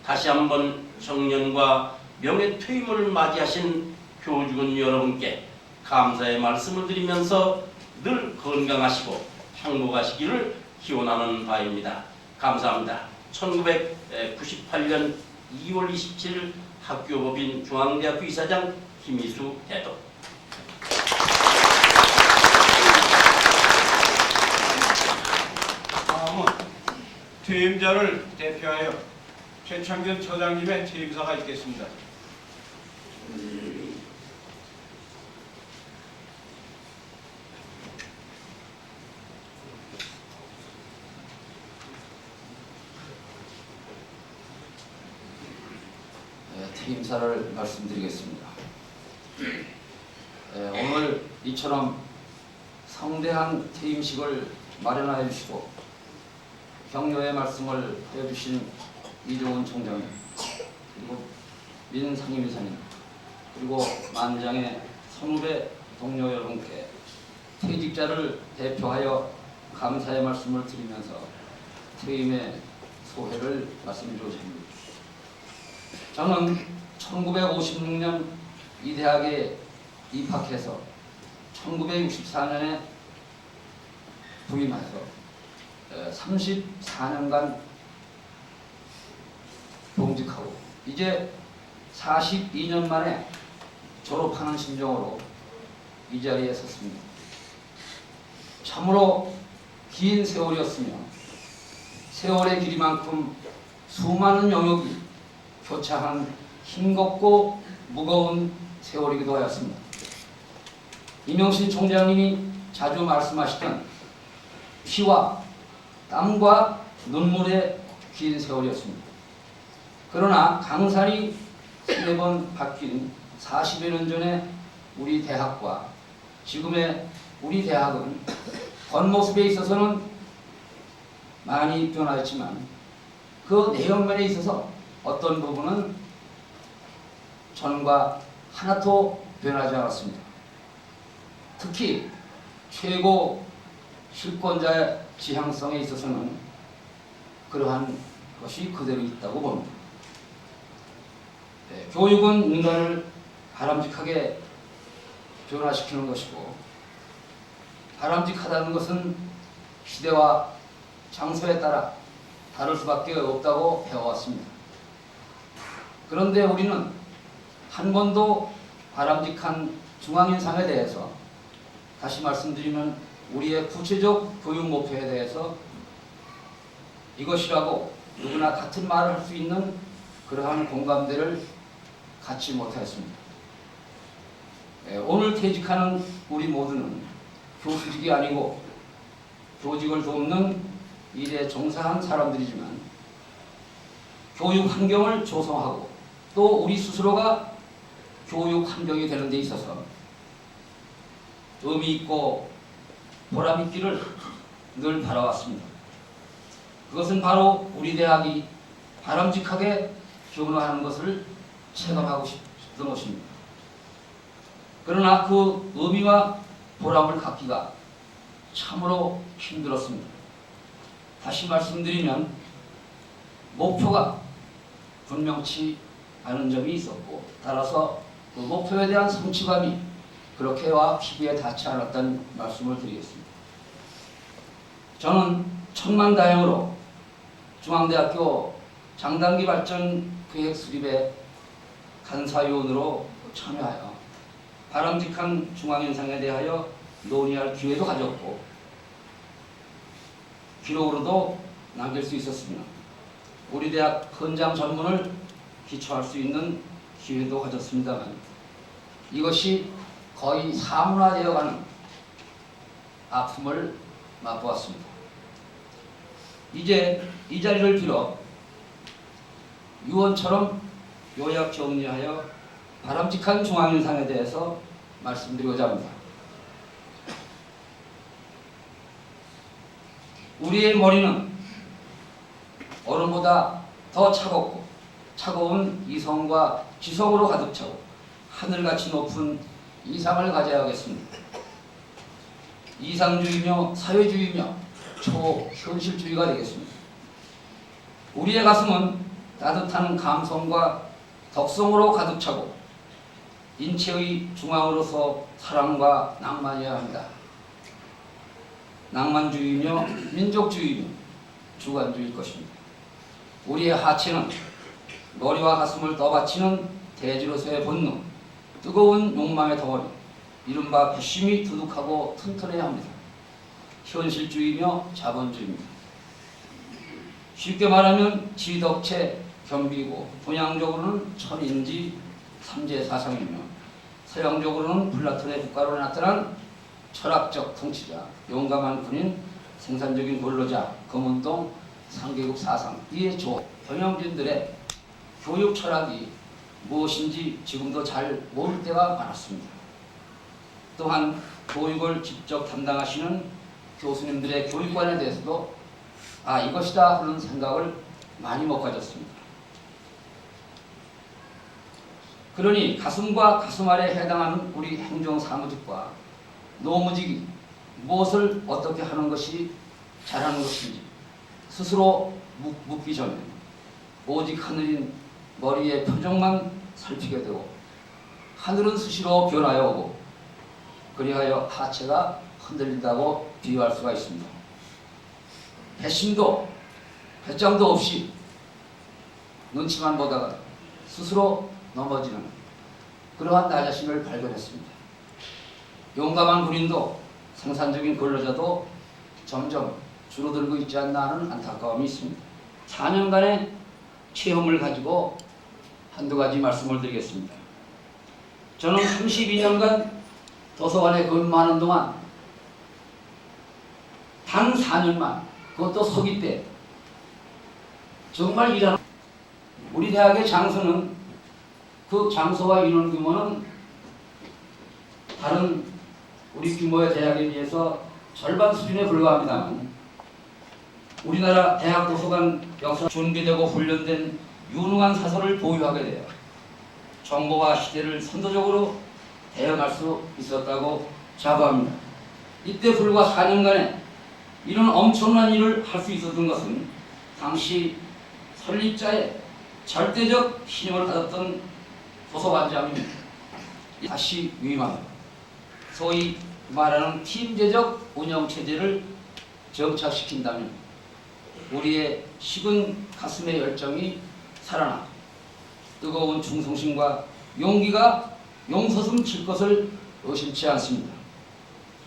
다시 한번 정년과 명예 퇴임을 맞이하신 교직원 여러분께 감사의 말씀을 드리면서 늘 건강하시고 행복하시기를 기원하는 바입니다. 감사합니다. 1998년 2월 27일 학교법인 중앙대학교 이사장 김희수 대도. 다음은 퇴임자를 대표하여 최창균 처장님의 퇴임사가 있겠습니다. 퇴임사를 말씀드리겠습니다. 오늘 이처럼 성대한 퇴임식을 마련하여 주시고 격려의 말씀을 해주신 이종훈 총장님, 그리고 민상임 이사님, 그리고 만장의 선후배 동료 여러분께 퇴직자를 대표하여 감사의 말씀을 드리면서 퇴임의 소회를 말씀드리겠습니다. 저는 1956년 이 대학에 입학해서 1964년에 부임해서 34년간 봉직하고 이제 42년 만에 졸업하는 심정으로 이 자리에 섰습니다. 참으로 긴 세월이었으며 세월의 길이만큼 수많은 영역이 교차한 힘겹고 무거운 세월이기도 하였습니다. 이명신 총장님이 자주 말씀하시던 피와 땀과 눈물의 긴 세월이었습니다. 그러나 강산이 3번 바뀐 40여 년 전에 우리 대학과 지금의 우리 대학은 겉모습에 있어서는 많이 변화했지만 그 내용면에 있어서 어떤 부분은 전과 하나도 변하지 않았습니다. 특히 최고 실권자의 지향성에 있어서는 그러한 것이 그대로 있다고 봅니다. 교육은 인간을 바람직하게 변화시키는 것이고 바람직하다는 것은 시대와 장소에 따라 다를 수밖에 없다고 배워왔습니다. 그런데 우리는 한 번도 바람직한 중앙인상에 대해서 다시 말씀드리면 우리의 구체적 교육 목표에 대해서 이것이라고 누구나 같은 말을 할 수 있는 그러한 공감대를 갖지 못하였습니다. 오늘 퇴직하는 우리 모두는 교수직이 아니고 교직을 돕는 일에 종사한 사람들이지만 교육 환경을 조성하고 또 우리 스스로가 교육 환경이 되는 데 있어서 의미 있고 보람 있기를 늘 바라왔습니다. 그것은 바로 우리 대학이 바람직하게 변화하는 것을 체감하고 싶던 것입니다. 그러나 그 의미와 보람을 갖기가 참으로 힘들었습니다. 다시 말씀드리면 목표가 분명치 않은 점이 있었고 따라서 그 목표에 대한 성취감이 그렇게와 피부에 닿지 않았다는 말씀을 드리겠습니다. 저는 천만다행으로 중앙대학교 장단기 발전 계획 수립에 간사위원으로 참여하여 바람직한 중앙인상에 대하여 논의할 기회도 가졌고 기록으로도 남길 수 있었으며 우리 대학 헌장 전문을 기초할 수 있는 기회도 가졌습니다만 이것이 거의 사문화되어가는 아픔을 맛보았습니다. 이제 이 자리를 빌어 유언처럼 요약 정리하여 바람직한 중앙인상에 대해서 말씀드리고자 합니다. 우리의 머리는 얼음보다 더 차갑고 차가운 이성과 지성으로 가득 차고 하늘같이 높은 이상을 가져야겠습니다. 이상주의며 사회주의며 초현실주의가 되겠습니다. 우리의 가슴은 따뜻한 감성과 덕성으로 가득 차고 인체의 중앙으로서 사랑과 낭만이어야 합니다. 낭만주의며 민족주의며 주관주의일 것입니다. 우리의 하체는 머리와 가슴을 떠받치는 대지로서의 본능, 뜨거운 욕망의 덩어리, 이른바 배심이 두둑하고 튼튼해야 합니다. 현실주의며 자본주의입니다. 쉽게 말하면 지덕체 겸비고 동양적으로는 천인지 삼재 사상이며 서양적으로는 플라톤의 국가로 나타난 철학적 통치자, 용감한 군인, 생산적인 근로자, 검은동, 상계국 사상, 이에 조 경영진들의 교육 철학이 무엇인지 지금도 잘 모를 때가 많았습니다. 또한 교육을 직접 담당하시는 교수님들의 교육관에 대해서도 이것이다 하는 생각을 많이 못 가졌습니다. 그러니 가슴과 가슴 아래에 해당하는 우리 행정사무직과 노무직이 무엇을 어떻게 하는 것이 잘하는 것인지 스스로 묻기 전에 오직 하늘인 머리의 표정만 살피게 되고 하늘은 수시로 변하여 오고 그리하여 하체가 흔들린다고 비유할 수가 있습니다. 배심도 배짱도 없이 눈치만 보다가 스스로 넘어지는 그러한 나 자신을 발견했습니다. 용감한 군인도 생산적인 근로자도 점점 줄어들고 있지 않나 하는 안타까움이 있습니다. 4년간의 체험을 가지고 한두 가지 말씀을 드리겠습니다. 저는 32년간 도서관에 근무하는 동안 단 4년만, 그것도 서기 때 정말 일하는 우리 대학의 장소는 그 장소와 인원 규모는 다른 우리 규모의 대학에 비해서 절반 수준에 불과합니다만 우리나라 대학 도서관 역사 준비되고 훈련된 유능한 사설을 보유하게 돼요. 정보와 시대를 선도적으로 대응할 수 있었다고 자부합니다. 이때 불과 4년간에 이런 엄청난 일을 할 수 있었던 것은 당시 설립자의 절대적 신임을 받았던 도서관장입니다. 다시 위임합니다. 소위 말하는 팀제적 운영체제를 정착시킨다면 우리의 식은 가슴의 열정이 살아나 뜨거운 충성심과 용기가 용서슴 칠 것을 의심치 않습니다.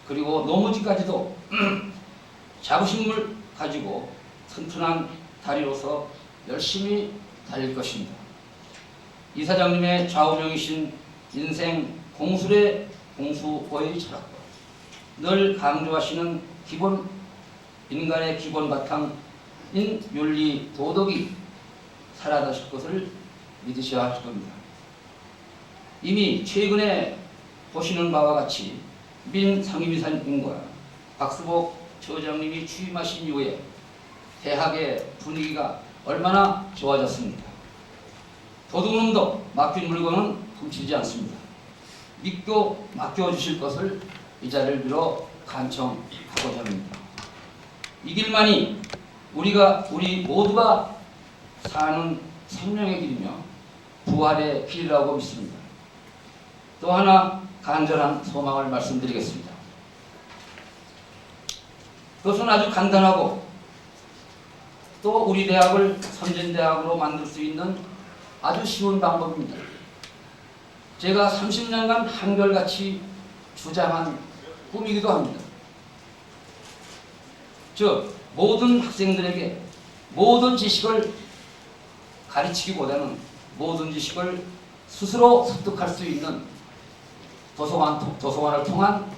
그리고 노무지까지도 자부심을 가지고 튼튼한 다리로서 열심히 달릴 것입니다. 이사장님의 좌우명이신 인생 공술의 공수보의 철학과 늘 강조하시는 인간의 기본 바탕인 윤리 도덕이 살아나실 것을 믿으셔야 할 겁니다. 이미 최근에 보시는 바와 같이 민 상임이사님과 박수복 처장님이 취임하신 이후에 대학의 분위기가 얼마나 좋아졌습니까? 도둑놈도 맡긴 물건은 훔치지 않습니다. 믿고 맡겨주실 것을 이 자리를 빌어 간청하고자 합니다. 이 길만이 우리 모두가 사는 생명의 길이며 부활의 길이라고 믿습니다. 또 하나 간절한 소망을 말씀드리겠습니다. 그것은 아주 간단하고 또 우리 대학을 선진대학으로 만들 수 있는 아주 쉬운 방법입니다. 제가 30년간 한결같이 주장한 꿈이기도 합니다. 즉 모든 학생들에게 모든 지식을 가르치기보다는 모든 지식을 스스로 습득할 수 있는 도서관을 통한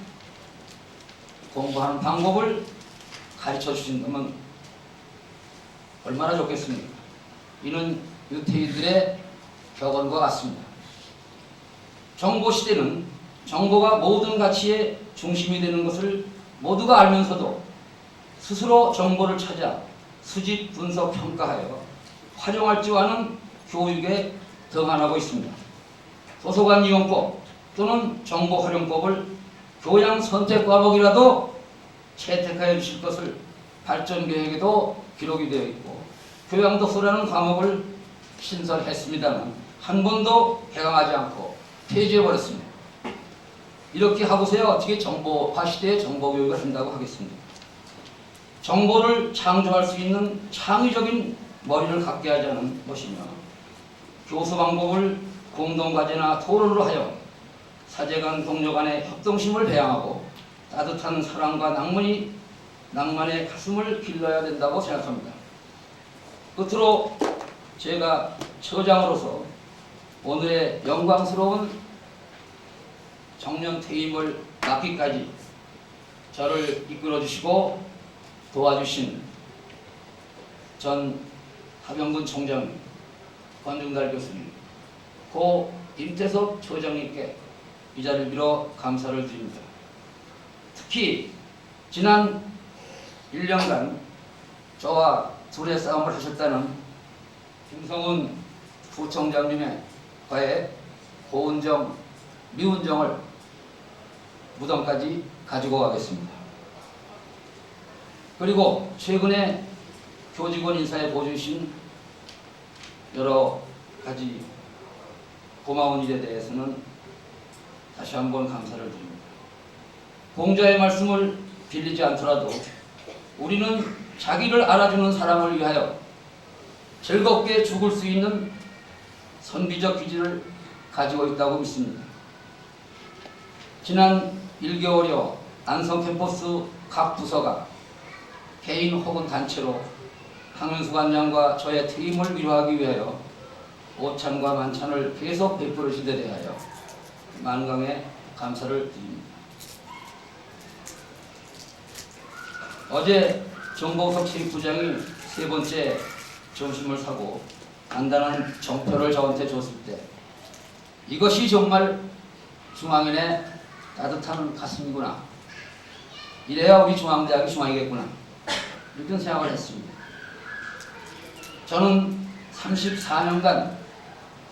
공부하는 방법을 가르쳐 주신다면 얼마나 좋겠습니까? 이는 유태인들의 격언과 같습니다. 정보시대는 정보가 모든 가치의 중심이 되는 것을 모두가 알면서도 스스로 정보를 찾아 수집, 분석, 평가하여 활용할 줄 아는 교육에 등한하고 있습니다. 도서관 이용법 또는 정보 활용법을 교양 선택 과목이라도 채택하여 주실 것을 발전 계획에도 기록이 되어 있고 교양독서라는 과목을 신설했습니다만 한 번도 개강하지 않고 폐지해버렸습니다. 이렇게 하고서야 어떻게 정보화 시대에 정보교육을 한다고 하겠습니까? 정보를 창조할 수 있는 창의적인 머리를 갖게 하자는 것이며 교수 방법을 공동과제나 토론으로 하여 사제간 동료 간의 협동심을 배양하고 따뜻한 사랑과 낭만의 가슴을 길러야 된다고 생각합니다. 끝으로 제가 처장으로서 오늘의 영광스러운 정년 퇴임을 맞기까지 저를 이끌어주시고 도와주신 전 하병근 총장, 권중달 교수님, 고 임태섭 처장님께 이 자리를 빌어 감사를 드립니다. 특히 지난 1년간 저와 둘의 싸움을 하셨다는 김성훈 부총장님의 과의 고운정, 미운정을 무덤까지 가지고 가겠습니다. 그리고 최근에 교직원 인사에 보여주신 여러 가지 고마운 일에 대해서는 다시 한번 감사를 드립니다. 공자의 말씀을 빌리지 않더라도 우리는 자기를 알아주는 사람을 위하여 즐겁게 죽을 수 있는 선비적 기질을 가지고 있다고 믿습니다. 지난 1개월여 안성 캠퍼스 각 부서가 개인 혹은 단체로 황윤수 관장과 저의 퇴임을 위로하기 위하여 오찬과 만찬을 계속 베풀으신 데 대하여 만강의 감사를 드립니다. 어제 정보석 체육부장이 세 번째 점심을 사고 간단한 정표를 저한테 줬을 때 이것이 정말 중앙인의 따뜻한 가슴이구나. 이래야 우리 중앙대학이 중앙이겠구나. 이렇게 생각을 했습니다. 저는 34년간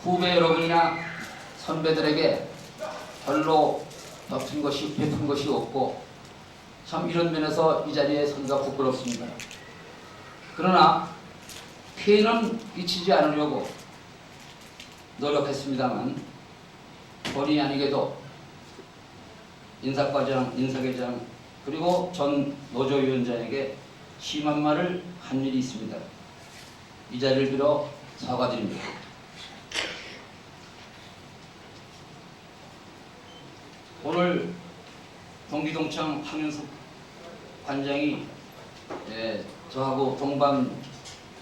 후배 여러분이나 선배들에게 별로 베푼 것이 없고 참 이런 면에서 이 자리에 서기가 부끄럽습니다. 그러나 피해는 끼치지 않으려고 노력했습니다만 본의 아니게도 인사과장, 인사계장 그리고 전 노조위원장에게 심한 말을 한 일이 있습니다. 이 자리를 빌어 사과드립니다. 오늘 동기동창 황윤숙 관장이 저하고 동반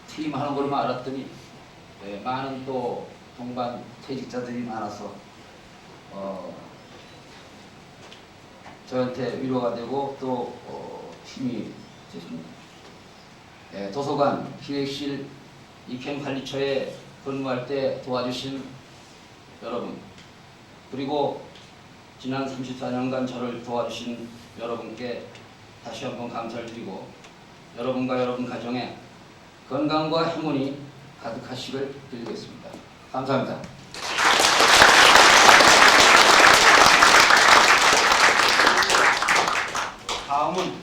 퇴임하는 걸만 알았더니 많은 또 동반 퇴직자들이 많아서 저한테 위로가 되고 또 힘이 되십니다. 도서관, 기획실, 입행관리처에 근무할 때 도와주신 여러분, 그리고 지난 34년간 저를 도와주신 여러분께 다시 한번 감사를 드리고 여러분과 여러분 가정에 건강과 행운이 가득하시길 빌겠습니다. 감사합니다. 다음은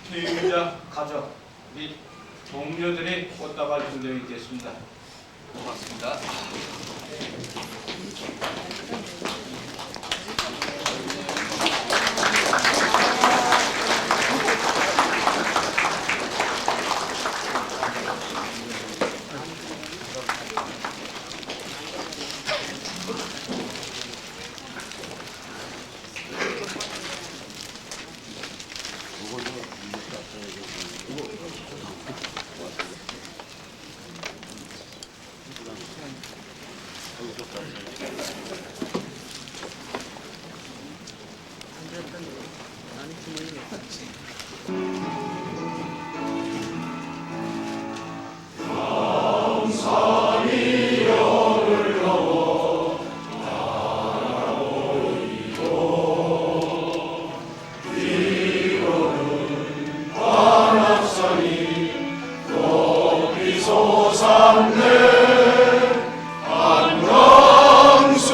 퇴임자 가족, 및 동료들의 꽃다발 준비되어 있겠습니다. 고맙습니다. 솟았네 안광수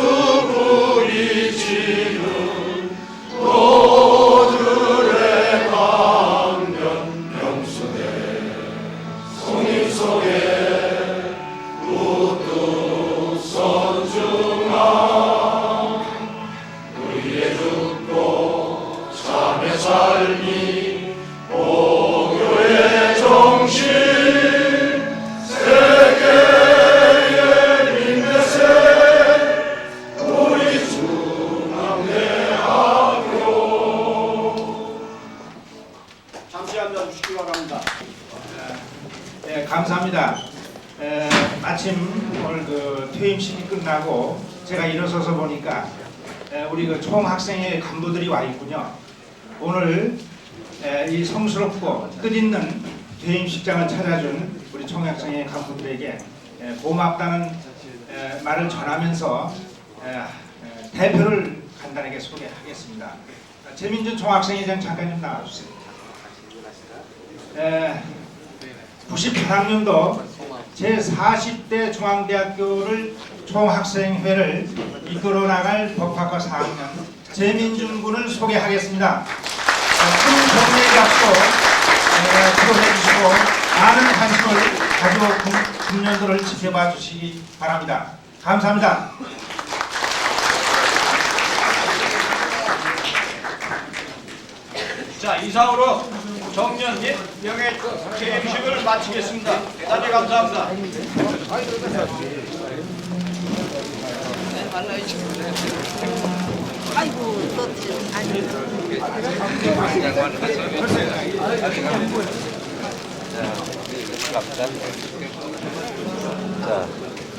끝나고 제가 일어서서 보니까 우리 그 총학생회 간부들이 와 있군요. 오늘 이 성스럽고 뜻있는 퇴임식장을 찾아준 우리 총학생회 간부들에게 고맙다는 말을 전하면서 대표를 간단하게 소개하겠습니다. 최민준 총학생회장 잠깐 좀 나와주세요. 98학년도 제40대 중앙대학교를 총학생회를 이끌어 나갈 법학과 4학년 최민준 군을 소개하겠습니다. 큰 격려의 박수 기도해 주시고 많은 관심을 가지고 금년도를 지켜봐 주시기 바랍니다. 감사합니다. 자, 이상으로 정년 및 명예 퇴임식을 마치겠습니다. 대단히 감사합니다. 아이고 또 아니.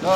자.